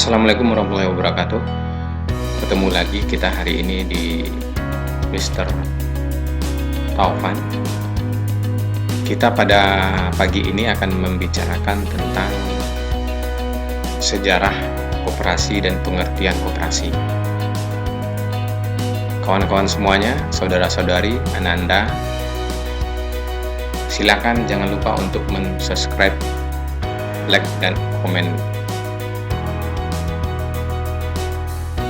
Assalamualaikum warahmatullahi wabarakatuh. Ketemu lagi kita hari ini di Mr. Taufan. Kita pada pagi ini akan membicarakan tentang sejarah koperasi dan pengertian koperasi. Kawan-kawan semuanya, saudara-saudari, Ananda, silakan jangan lupa untuk subscribe, like, dan komen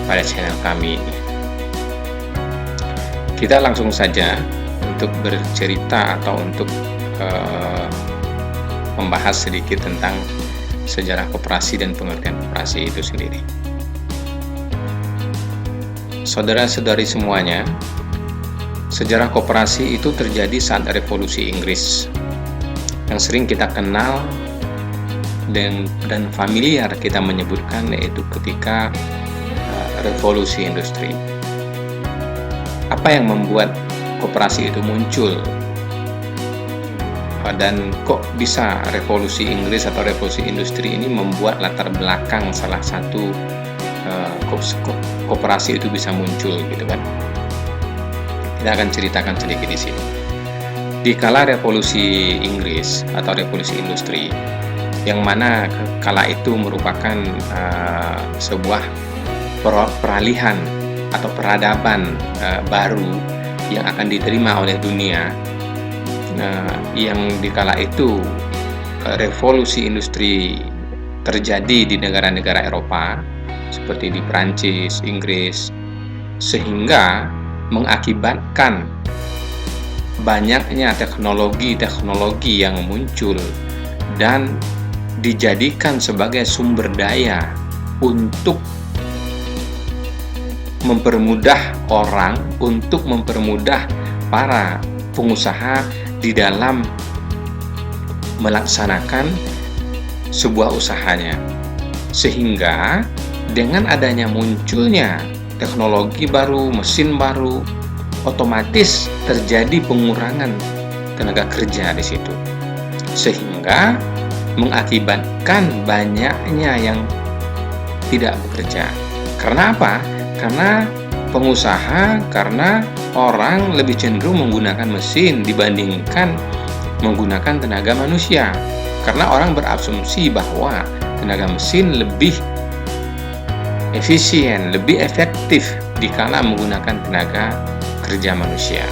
pada channel kami ini. Kita langsung saja untuk bercerita atau untuk membahas sedikit tentang sejarah koperasi dan pengertian koperasi itu sendiri. Saudara-saudari semuanya, sejarah koperasi itu terjadi saat revolusi Inggris yang sering kita kenal dan familiar kita menyebutkan, yaitu ketika revolusi industri. Apa yang membuat koperasi itu muncul? Dan kok bisa revolusi Inggris atau revolusi industri ini membuat latar belakang salah satu koperasi itu bisa muncul, gitu kan? Kita akan ceritakan sedikit di sini. Di kala revolusi Inggris atau revolusi industri, yang mana kala itu merupakan sebuah peralihan atau peradaban baru yang akan diterima oleh dunia, yang dikala itu revolusi industri terjadi di negara-negara Eropa seperti di Prancis, Inggris, sehingga mengakibatkan banyaknya teknologi yang muncul dan dijadikan sebagai sumber daya untuk mempermudah orang, untuk mempermudah para pengusaha di dalam melaksanakan sebuah usahanya. Sehingga dengan adanya munculnya teknologi baru, mesin baru, otomatis terjadi pengurangan tenaga kerja di situ. Sehingga mengakibatkan banyaknya yang tidak bekerja. Karena apa? Karena pengusaha, karena orang lebih cenderung menggunakan mesin dibandingkan menggunakan tenaga manusia. Karena orang berasumsi bahwa tenaga mesin lebih efisien, lebih efektif dikala menggunakan tenaga kerja manusia.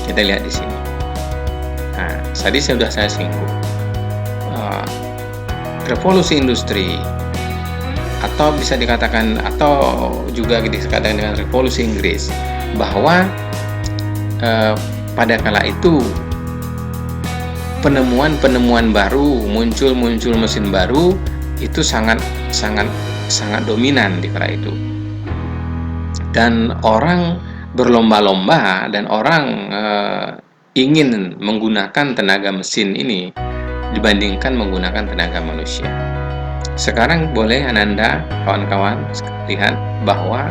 Kita lihat di sini. Nah, tadi sudah saya singgung. Revolusi industri, atau bisa dikatakan, atau juga dikatakan dengan revolusi Inggris, bahwa pada kala itu penemuan baru, muncul mesin baru itu sangat dominan di kala itu, dan orang berlomba-lomba dan orang ingin menggunakan tenaga mesin ini dibandingkan menggunakan tenaga manusia. Sekarang boleh Ananda, kawan-kawan, lihat bahwa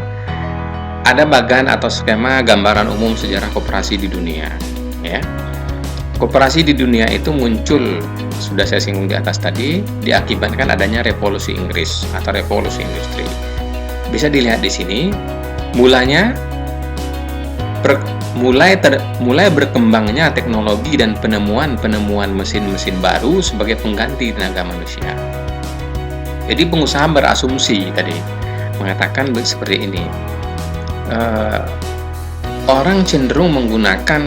ada bagan atau skema gambaran umum sejarah koperasi di dunia, ya. Koperasi di dunia itu muncul, sudah saya singgung di atas tadi, diakibatkan adanya revolusi Inggris atau revolusi industri. Bisa dilihat di sini, mulai berkembangnya teknologi dan penemuan mesin-mesin baru sebagai pengganti tenaga manusia. Jadi pengusaha berasumsi tadi mengatakan seperti ini, orang cenderung menggunakan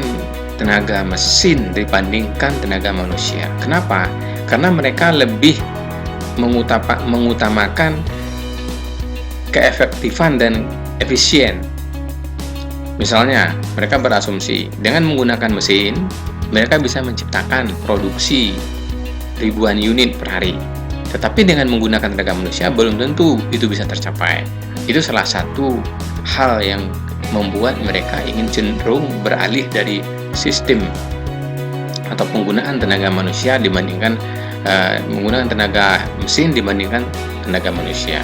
tenaga mesin dibandingkan tenaga manusia. Kenapa? Karena mereka lebih mengutamakan keefektifan dan efisien. Misalnya, mereka berasumsi dengan menggunakan mesin, mereka bisa menciptakan produksi ribuan unit per hari. Tetapi dengan menggunakan tenaga manusia belum tentu itu bisa tercapai. Itu salah satu hal yang membuat mereka ingin cenderung beralih dari sistem atau penggunaan tenaga manusia dibandingkan menggunakan tenaga mesin dibandingkan tenaga manusia.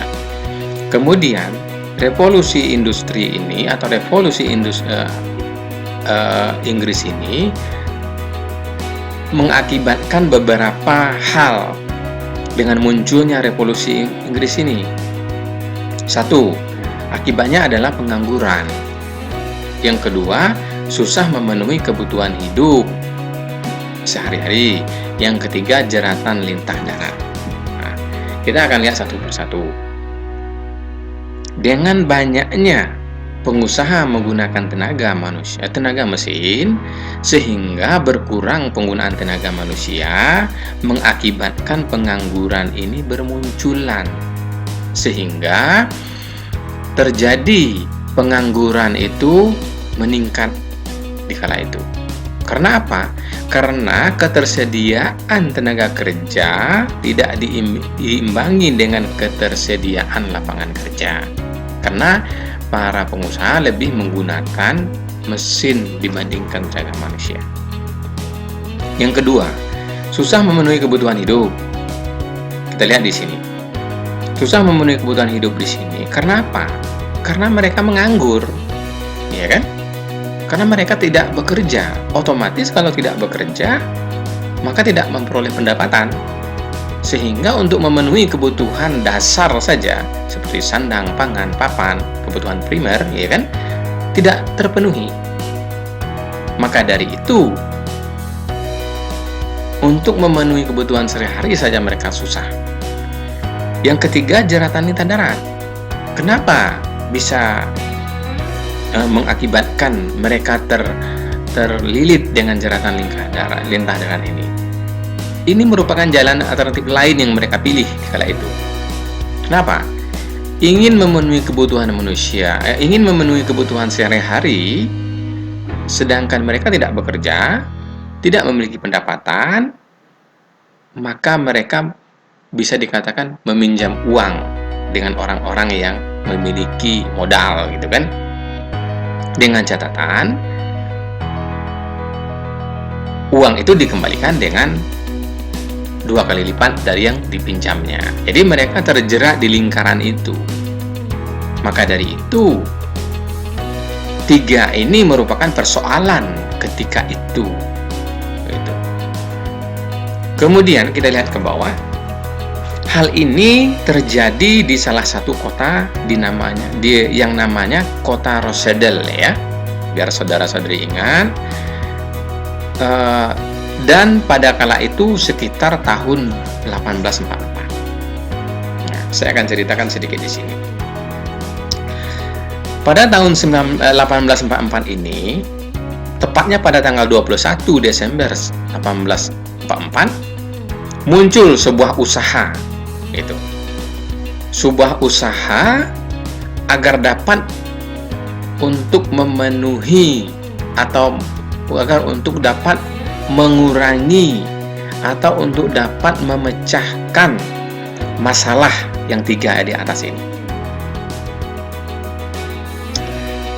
Kemudian revolusi industri ini atau revolusi Inggris ini mengakibatkan beberapa hal dengan munculnya revolusi Inggris ini? Satu, akibatnya adalah pengangguran. Yang kedua, susah memenuhi kebutuhan hidup sehari-hari. Yang ketiga, jeratan lintah darat. Nah, kita akan lihat satu persatu. Dengan banyaknya pengusaha menggunakan tenaga mesin, sehingga berkurang penggunaan tenaga manusia, mengakibatkan pengangguran ini bermunculan, sehingga terjadi pengangguran itu meningkat di kala itu. Karena apa? Karena ketersediaan tenaga kerja tidak diimbangi dengan ketersediaan lapangan kerja. Karena para pengusaha lebih menggunakan mesin dibandingkan tenaga manusia. Yang kedua, susah memenuhi kebutuhan hidup. Kita lihat di sini. Susah memenuhi kebutuhan hidup di sini. Karena apa? Karena mereka menganggur. Ya kan? Karena mereka tidak bekerja. Otomatis kalau tidak bekerja, maka tidak memperoleh pendapatan. Sehingga untuk memenuhi kebutuhan dasar saja, seperti sandang, pangan, papan, kebutuhan primer, ya kan, tidak terpenuhi. Maka dari itu, untuk memenuhi kebutuhan sehari-hari saja mereka susah. Yang ketiga, jeratan lintah darat. Kenapa bisa mengakibatkan mereka terlilit dengan jeratan lintah darat ini? Ini merupakan jalan alternatif lain yang mereka pilih di kala itu. Kenapa? Ingin memenuhi kebutuhan manusia, ingin memenuhi kebutuhan sehari-hari, sedangkan mereka tidak bekerja, tidak memiliki pendapatan, maka mereka bisa dikatakan meminjam uang dengan orang-orang yang memiliki modal, gitu kan? Dengan catatan, uang itu dikembalikan dengan 2 kali lipat dari yang dipinjamnya. Jadi mereka terjerat di lingkaran itu. Maka dari itu, 3 ini merupakan persoalan ketika itu. Kemudian kita lihat ke bawah. Hal ini terjadi di salah satu kota yang namanya kota Rochdale, ya. Biar saudara-saudari ingat. Dan pada kala itu sekitar tahun 1844. Nah, saya akan ceritakan sedikit di sini. Pada tahun 1844 ini, tepatnya pada tanggal 21 Desember 1844, muncul sebuah usaha. Sebuah usaha agar dapat untuk memenuhi atau agar untuk dapat mengurangi atau untuk dapat memecahkan masalah yang 3 di atas ini.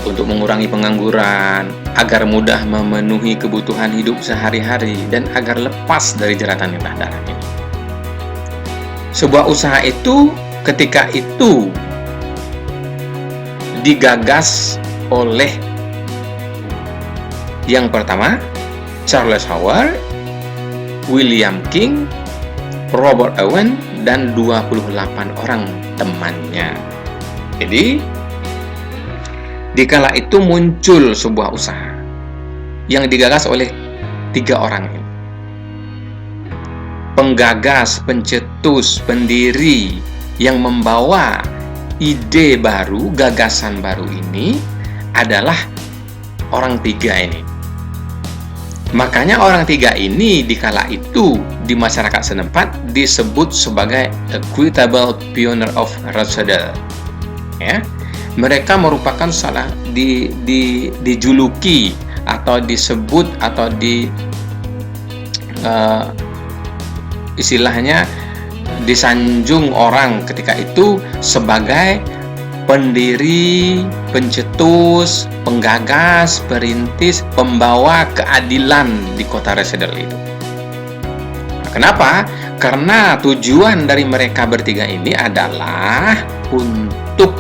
Untuk mengurangi pengangguran, agar mudah memenuhi kebutuhan hidup sehari-hari, dan agar lepas dari jeratan lintah darat ini. Sebuah usaha itu ketika itu digagas oleh yang pertama Charles Howard, William King, Robert Owen, dan 28 orang temannya. Jadi dikala itu muncul sebuah usaha yang digagas oleh 3 orang ini. Penggagas, pencetus, pendiri yang membawa ide baru, gagasan baru ini adalah orang 3 ini. Makanya orang 3 ini dikala itu di masyarakat setempat disebut sebagai Equitable Pioneer of Rochdale. Ya, mereka merupakan dijuluki atau disebut atau istilahnya disanjung orang ketika itu sebagai pendiri, pencetus, penggagas, perintis, pembawa keadilan di kota Rochdale itu. Nah, kenapa? Karena tujuan dari mereka bertiga ini adalah untuk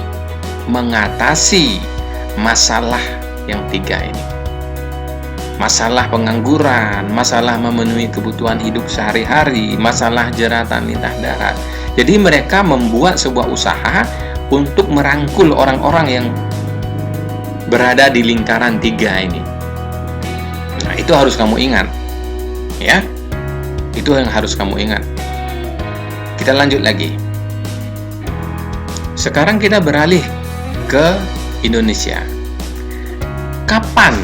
mengatasi masalah yang 3 ini. masalah pengangguran, masalah memenuhi kebutuhan hidup sehari-hari, masalah jeratan lintah darat. Jadi mereka membuat sebuah usaha untuk merangkul orang-orang yang berada di lingkaran 3 ini. Nah, itu harus kamu ingat. Ya. Itu yang harus kamu ingat. Kita lanjut lagi. Sekarang kita beralih ke Indonesia. Kapan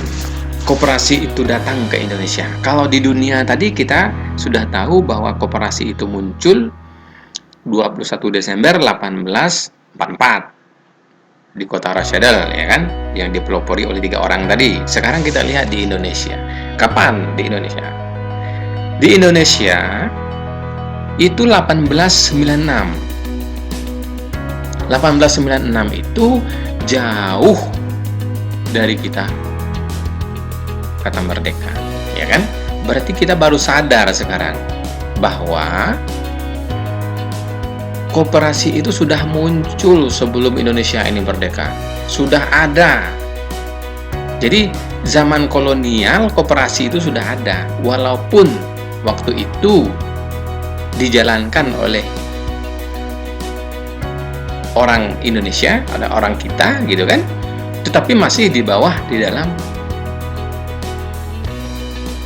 koperasi itu datang ke Indonesia? Kalau di dunia tadi kita sudah tahu bahwa koperasi itu muncul 21 Desember 1844 di kota Rochdale, ya kan, yang dipelopori oleh 3 orang tadi. Sekarang kita lihat di Indonesia. Kapan di Indonesia? Di Indonesia itu 1896. 1896 itu jauh dari kita kata merdeka, ya kan? Berarti kita baru sadar sekarang bahwa koperasi itu sudah muncul sebelum Indonesia ini merdeka. Sudah ada. Jadi zaman kolonial koperasi itu sudah ada, walaupun waktu itu dijalankan oleh orang Indonesia, ada orang kita gitu kan, tetapi masih di bawah di dalam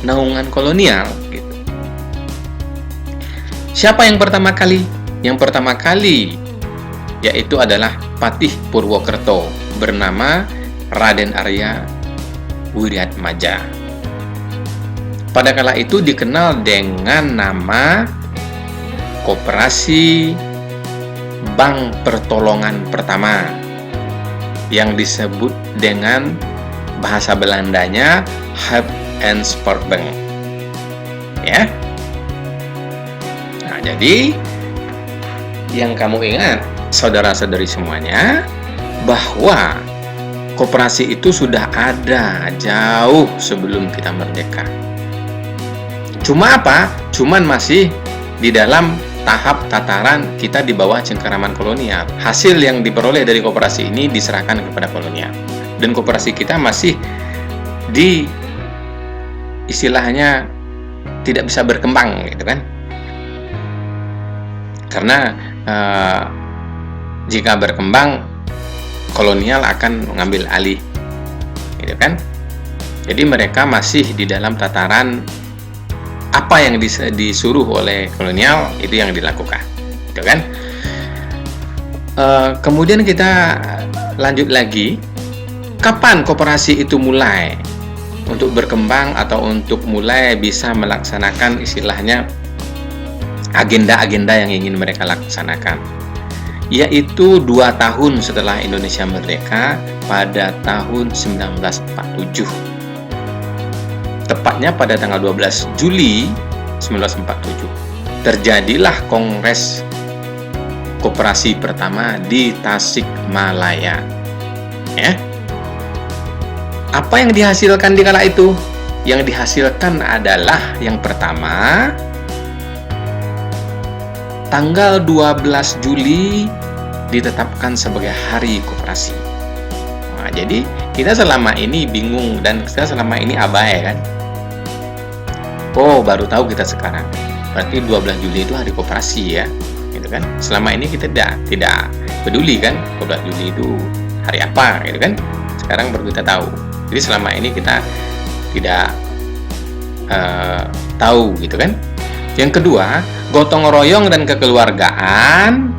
naungan kolonial gitu. Siapa yang pertama kali? Yang pertama kali yaitu adalah Patih Purwokerto bernama Raden Arya Wiryatmaja. Pada kala itu dikenal dengan nama Koperasi Bank Pertolongan Pertama, yang disebut dengan bahasa Belandanya Hulp and Spoor Bank. Ya. Nah, jadi yang kamu ingat, saudara-saudari semuanya, bahwa koperasi itu sudah ada jauh sebelum kita merdeka. Cuma apa? Cuman masih di dalam tahap tataran kita di bawah cengkeraman kolonial. Hasil yang diperoleh dari koperasi ini diserahkan kepada kolonial. Dan koperasi kita masih di istilahnya tidak bisa berkembang gitu kan. Karena jika berkembang kolonial akan mengambil alih gitu kan. Jadi mereka masih di dalam tataran apa yang disuruh oleh kolonial itu yang dilakukan, gitu kan? Kemudian kita lanjut lagi, kapan koperasi itu mulai untuk berkembang atau untuk mulai bisa melaksanakan istilahnya agenda-agenda yang ingin mereka laksanakan? Yaitu 2 tahun setelah Indonesia merdeka pada tahun 1947. Tepatnya pada tanggal 12 Juli 1947 terjadilah Kongres Koperasi pertama di Tasikmalaya. Ya. Apa yang dihasilkan di kala itu? Yang dihasilkan adalah yang pertama, tanggal 12 Juli ditetapkan sebagai Hari Koperasi. Nah, jadi kita selama ini bingung dan kita selama ini abai kan. Oh, baru tahu kita sekarang. Berarti 12 Juli itu Hari Koperasi ya, gitu kan? Selama ini kita tidak peduli kan, 12 Juli itu hari apa, gitu kan? Sekarang baru kita tahu. Jadi selama ini kita tidak tahu, gitu kan? Yang kedua, gotong royong dan kekeluargaan.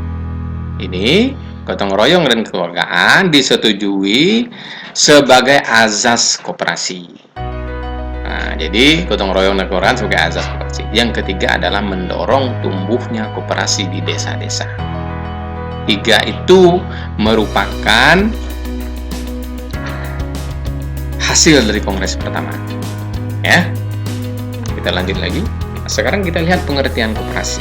Ini gotong royong dan kekeluargaan disetujui sebagai azas koperasi. Nah, jadi gotong royong dan kekeluargaan sebagai azas koperasi. Yang ketiga adalah mendorong tumbuhnya koperasi di desa-desa. 3 itu merupakan hasil dari kongres pertama. Ya. Kita lanjut lagi. Sekarang kita lihat pengertian koperasi.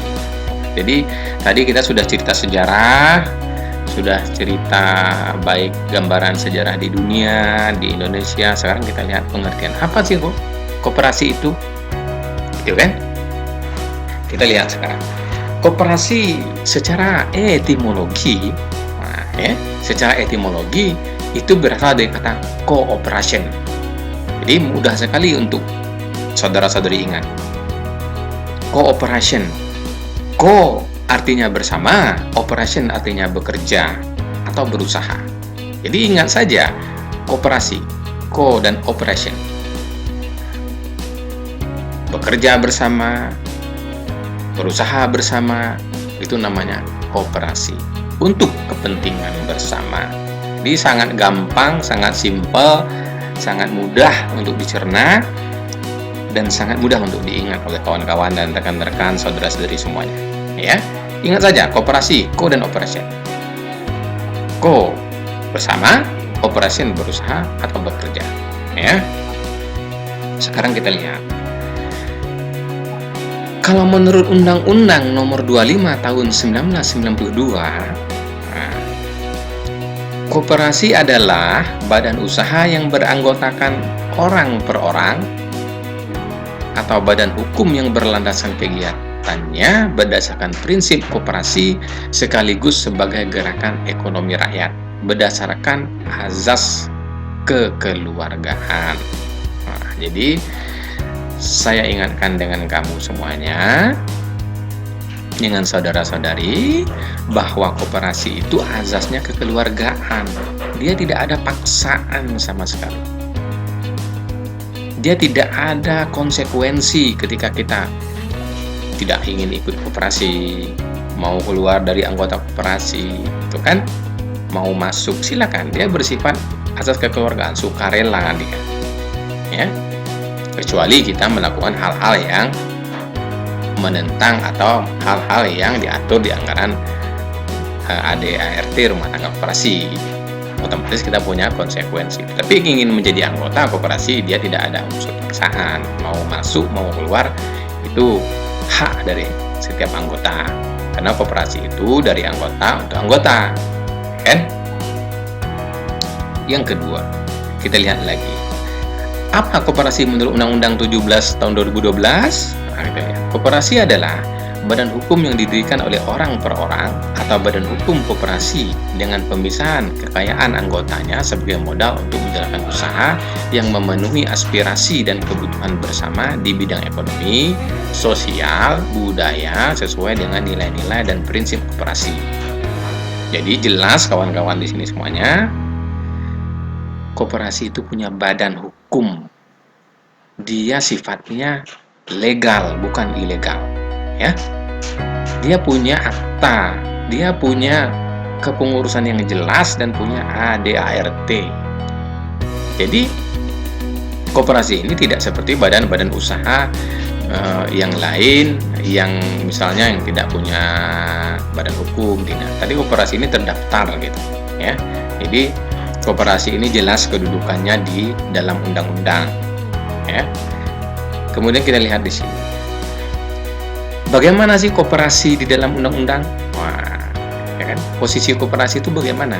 Jadi tadi kita sudah cerita sejarah, sudah cerita baik gambaran sejarah di dunia, di Indonesia. Sekarang kita lihat pengertian apa sih kok koperasi itu, gitu kan? Kita lihat sekarang koperasi secara etimologi. Nah, ya, secara etimologi itu berasal dari kata cooperation. Jadi mudah sekali untuk saudara-saudari ingat. Cooperation. Co artinya bersama, operation artinya bekerja atau berusaha. Jadi ingat saja, kooperasi, co dan operation. Bekerja bersama, berusaha bersama, itu namanya kooperasi untuk kepentingan bersama. Jadi sangat gampang, sangat simpel, sangat mudah untuk dicerna, dan sangat mudah untuk diingat oleh kawan-kawan dan rekan-rekan saudara-saudari semuanya. Ya, ingat saja kooperasi, co dan operation. Co bersama, operation berusaha atau bekerja. Ya. Sekarang kita lihat. Kalau menurut Undang-Undang Nomor 25 Tahun 1992, koperasi adalah badan usaha yang beranggotakan orang per orang atau badan hukum yang berlandaskan kegiatannya berdasarkan prinsip koperasi sekaligus sebagai gerakan ekonomi rakyat berdasarkan azas kekeluargaan. Nah, jadi saya ingatkan dengan kamu semuanya, dengan saudara-saudari, bahwa koperasi itu azasnya kekeluargaan. Dia tidak ada paksaan sama sekali. Dia tidak ada konsekuensi ketika kita tidak ingin ikut koperasi, mau keluar dari anggota koperasi, itu kan, mau masuk silakan. Dia bersifat asas kekeluargaan, sukarela dia, ya. Kecuali kita melakukan hal-hal yang menentang atau hal-hal yang diatur di anggaran ADART rumah tangga koperasi, otomatis kita punya konsekuensi. Tapi ingin menjadi anggota koperasi, dia tidak ada unsur paksaan, mau masuk mau keluar itu hak dari setiap anggota, karena koperasi itu dari anggota untuk anggota, kan? Yang kedua, kita lihat lagi, apa koperasi menurut Undang-Undang 17 tahun 2012? Koperasi adalah badan hukum yang didirikan oleh orang per orang atau badan hukum koperasi dengan pemisahan kekayaan anggotanya sebagai modal untuk menjalankan usaha yang memenuhi aspirasi dan kebutuhan bersama di bidang ekonomi, sosial, budaya sesuai dengan nilai-nilai dan prinsip koperasi. Jadi jelas kawan-kawan di sini semuanya, koperasi itu punya badan hukum. Dia sifatnya legal, bukan ilegal, ya. Dia punya akta, dia punya kepengurusan yang jelas dan punya ADART. Jadi koperasi ini tidak seperti badan-badan usaha yang lain, yang misalnya yang tidak punya badan hukum, tidak. Tadi koperasi ini terdaftar gitu, ya. Jadi koperasi ini jelas kedudukannya di dalam undang-undang, ya. Kemudian kita lihat di sini. Bagaimana sih koperasi di dalam undang-undang? Wah, ya kan? Posisi koperasi itu bagaimana?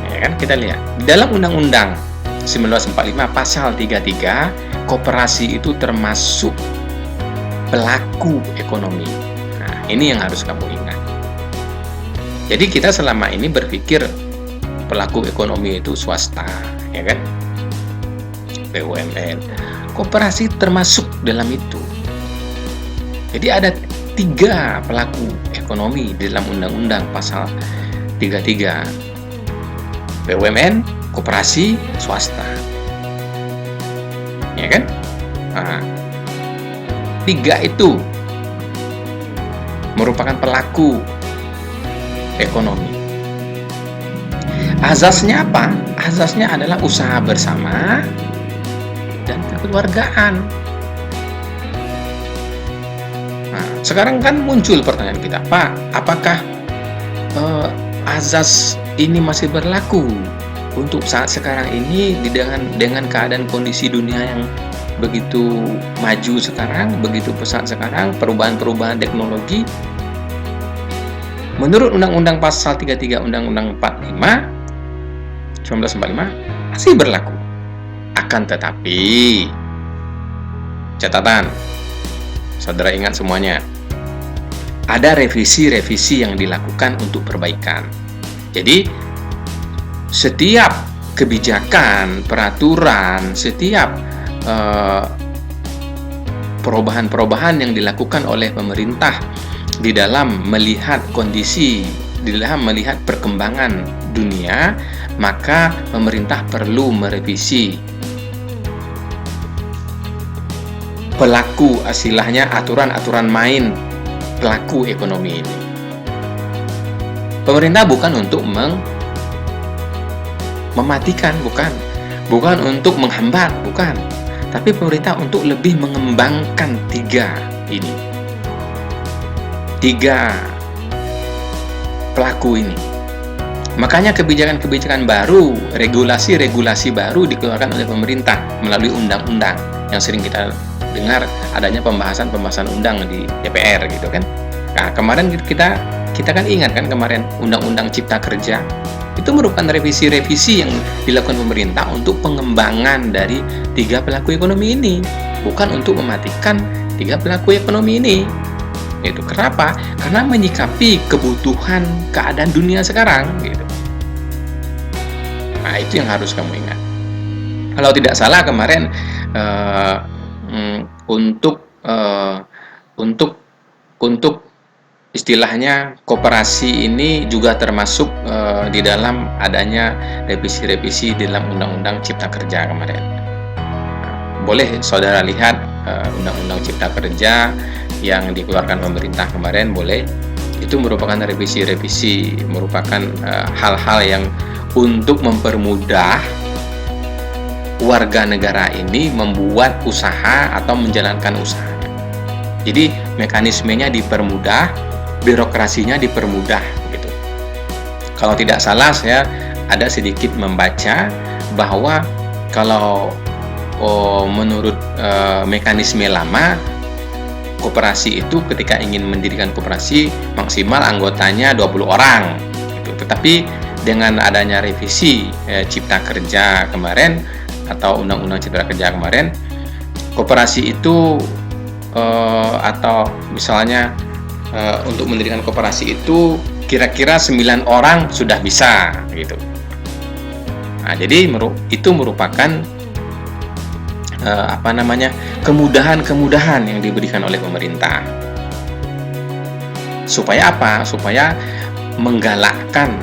Ya kan? Kita lihat. Di dalam undang-undang 1945 pasal 33, koperasi itu termasuk pelaku ekonomi. Nah, ini yang harus kamu ingat. Jadi kita selama ini berpikir pelaku ekonomi itu swasta, ya kan? BUMN. Koperasi termasuk dalam itu. Jadi ada 3 pelaku ekonomi di dalam undang-undang pasal 33. BUMN, koperasi, swasta. Ya kan? Nah, 3 itu merupakan pelaku ekonomi. Azasnya apa? Azasnya adalah usaha bersama dan kekeluargaan. Nah, sekarang kan muncul pertanyaan kita, Pak, apakah azas ini masih berlaku untuk saat sekarang ini dengan keadaan kondisi dunia yang begitu maju sekarang, begitu pesat sekarang, perubahan-perubahan teknologi? Menurut Undang-Undang Pasal 33 Undang-Undang 1945 masih berlaku. Akan tetapi, catatan, saudara ingat semuanya, ada revisi-revisi yang dilakukan untuk perbaikan. Jadi, setiap kebijakan, peraturan, setiap eh, perubahan-perubahan yang dilakukan oleh pemerintah di dalam melihat kondisi, di dalam melihat perkembangan dunia, maka pemerintah perlu merevisi pelaku, istilahnya aturan-aturan main pelaku ekonomi ini. Pemerintah bukan untuk mematikan, bukan untuk menghambat, bukan. Tapi pemerintah untuk lebih mengembangkan tiga pelaku ini. Makanya kebijakan-kebijakan baru, regulasi-regulasi baru dikeluarkan oleh pemerintah melalui undang-undang yang sering kita dengar adanya pembahasan undang di DPR gitu kan. Nah, kemarin kita kan ingat kan kemarin Undang-Undang Cipta Kerja itu merupakan revisi-revisi yang dilakukan pemerintah untuk pengembangan dari tiga pelaku ekonomi ini, bukan untuk mematikan tiga pelaku ekonomi ini. Itu kenapa? Karena menyikapi kebutuhan keadaan dunia sekarang gitu. Nah, itu yang harus kamu ingat. Kalau tidak salah kemarin untuk istilahnya koperasi ini juga termasuk di dalam adanya revisi-revisi di dalam Undang-Undang Cipta Kerja kemarin. Boleh saudara lihat Undang-Undang Cipta Kerja yang dikeluarkan pemerintah kemarin, boleh. Itu merupakan revisi-revisi, merupakan hal-hal yang untuk mempermudah warga negara ini membuat usaha atau menjalankan usaha. Jadi mekanismenya dipermudah, birokrasinya dipermudah gitu. Kalau tidak salah saya ada sedikit membaca bahwa kalau menurut mekanisme lama, koperasi itu ketika ingin mendirikan koperasi maksimal anggotanya 20 orang gitu. Tetapi dengan adanya revisi Cipta Kerja kemarin atau Undang-Undang Cipta Kerja kemarin, koperasi itu atau misalnya untuk mendirikan koperasi itu kira-kira 9 orang sudah bisa gitu. Nah, jadi itu merupakan kemudahan-kemudahan yang diberikan oleh pemerintah. Supaya apa? Supaya menggalakkan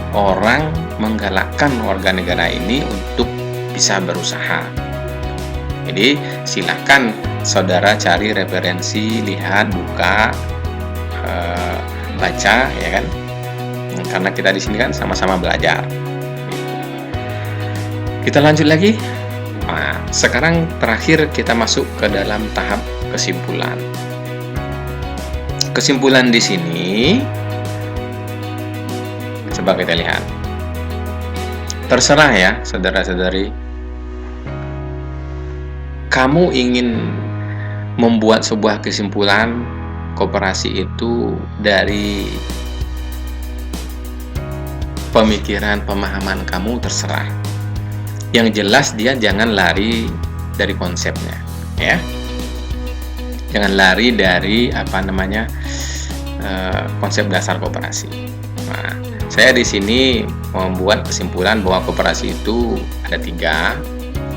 warga negara ini untuk bisa berusaha. Jadi silakan saudara cari referensi, lihat, buka, baca, ya kan? Karena kita di sini kan sama-sama belajar. Kita lanjut lagi. Nah, sekarang terakhir kita masuk ke dalam tahap kesimpulan. Kesimpulan di sini, coba kita lihat. Terserah ya, saudara-saudari. Kamu ingin membuat sebuah kesimpulan koperasi itu dari pemikiran, pemahaman kamu, terserah. Yang jelas dia jangan lari dari konsepnya, ya. Jangan lari dari konsep dasar koperasi. Nah, saya di sini membuat kesimpulan bahwa koperasi itu ada tiga,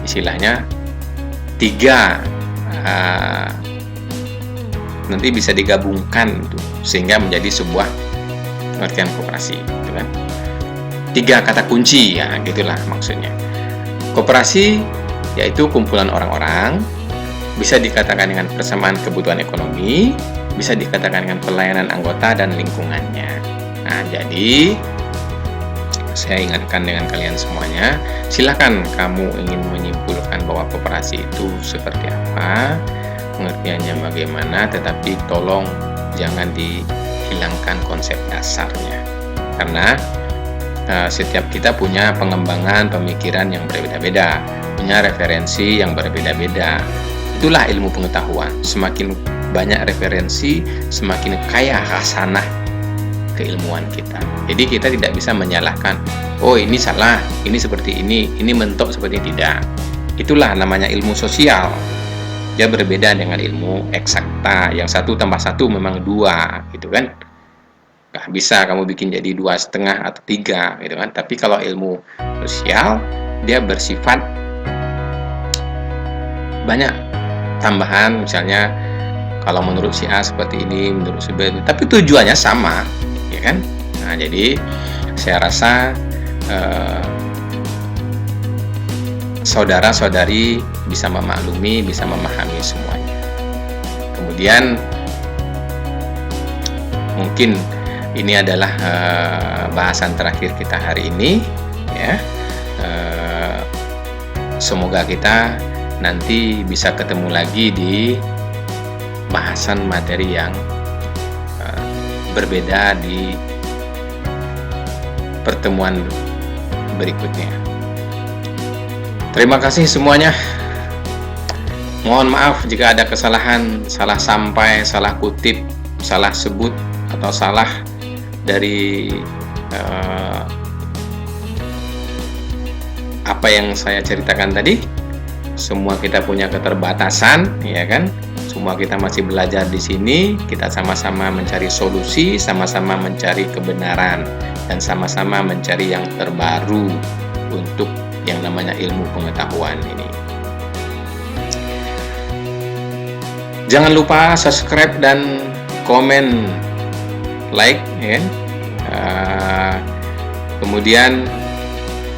istilahnya tiga, nanti bisa digabungkan gitu, sehingga menjadi sebuah pengertian koperasi, gitu kan? Tiga kata kunci, ya, gitulah maksudnya. Koperasi yaitu kumpulan orang-orang, bisa dikatakan dengan persamaan kebutuhan ekonomi, bisa dikatakan dengan pelayanan anggota dan lingkungannya. Nah, jadi saya ingatkan dengan kalian semuanya, silakan kamu ingin menyimpulkan bahwa koperasi itu seperti apa, pengertiannya bagaimana, tetapi tolong jangan dihilangkan konsep dasarnya. Karena setiap kita punya pengembangan pemikiran yang berbeda-beda, punya referensi yang berbeda-beda. Itulah ilmu pengetahuan. Semakin banyak referensi, semakin kaya khasanah keilmuan kita. Jadi kita tidak bisa menyalahkan, oh ini salah, ini seperti ini mentok seperti ini, tidak. Itulah namanya ilmu sosial. Dia berbeda dengan ilmu eksakta, yang 1 tambah 1 memang 2, gitu kan. Nggak bisa kamu bikin jadi 2,5 atau 3, gitu kan. Tapi kalau ilmu sosial, dia bersifat banyak tambahan, misalnya kalau menurut si A seperti ini, menurut si B, tapi tujuannya sama, ya kan? Nah, jadi saya rasa saudara-saudari bisa memaklumi, bisa memahami semuanya. Kemudian mungkin ini adalah bahasan terakhir kita hari ini, ya. Semoga kita nanti bisa ketemu lagi di bahasan materi yang berbeda di pertemuan berikutnya. Terima kasih semuanya. Mohon maaf jika ada kesalahan, salah sampai, salah kutip, salah sebut, atau salah dari apa yang saya ceritakan tadi. Semua kita punya keterbatasan, ya kan? Semua kita masih belajar di sini. Kita sama-sama mencari solusi, sama-sama mencari kebenaran, dan sama-sama mencari yang terbaru untuk yang namanya ilmu pengetahuan ini. Jangan lupa subscribe dan komen, like, ya. Kemudian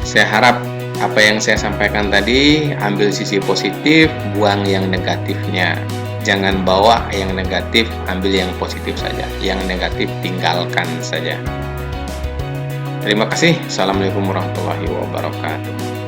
saya harap apa yang saya sampaikan tadi, ambil sisi positif, buang yang negatifnya. Jangan bawa yang negatif, ambil yang positif saja. Yang negatif tinggalkan saja. Terima kasih. Assalamualaikum warahmatullahi wabarakatuh.